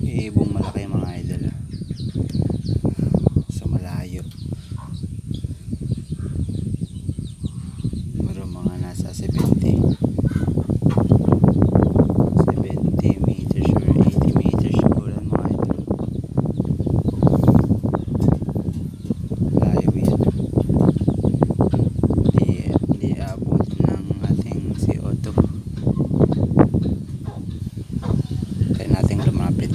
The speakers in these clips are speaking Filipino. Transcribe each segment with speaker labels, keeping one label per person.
Speaker 1: Ibong malaki mga idol sa malayo. Pero mga nasa 70 meters or 80 meters siguro mga idol. Layo yan. Hindi abot ng ating CO2. Kaya natin lumapit.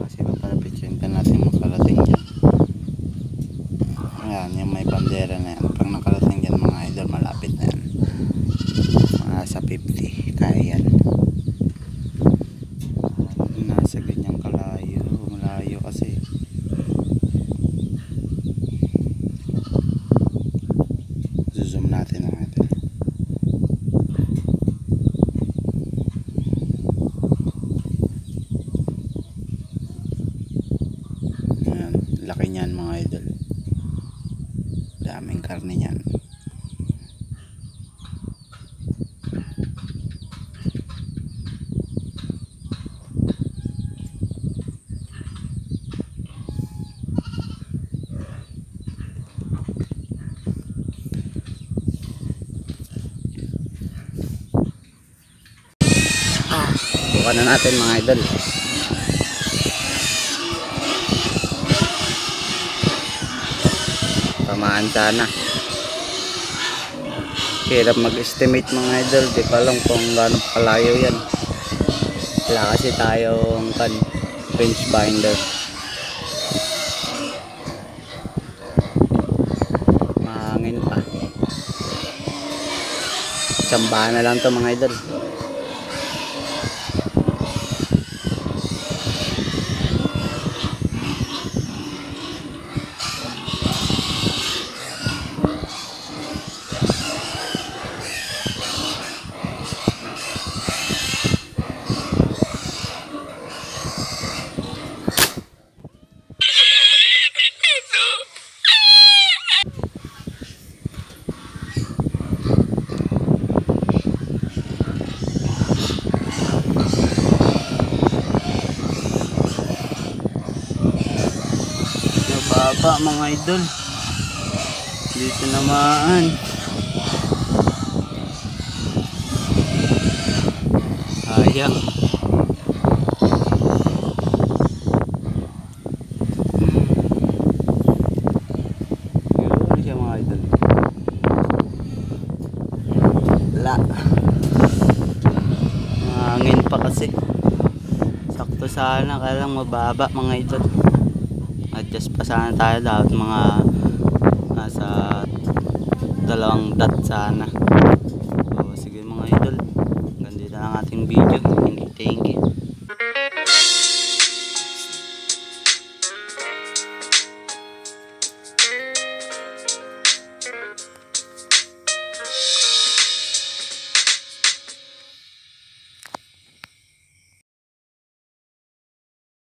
Speaker 1: Kasi papalapit yun ka natin makarating dyan. Ayan, yung may bandera na yan. Pag nakarating dyan mga idol, malapit na yan. Mga sa 50, kaya yan. Nasa ganyang kalayo. Malayo kasi. Zoom natin mga idol. Ayan, laki niyan mga idol. Daming karne niyan. Bukan na natin mga idol. Tamaan sana. Hirap mag-estimate mga idol. Di pa alam kung gaano kalayo yan. Wala kasi tayong range finder. Mahangin pa. Tsambahan na lang to mga idol. Baba mga idol, dito naman sayang. Ano siya mga idol? Wala, mahangin pa kasi. Sakto sana, kaya lang mababa mga idol. Adjust pa sana tayo, dapat mga nasa 2 dot sana.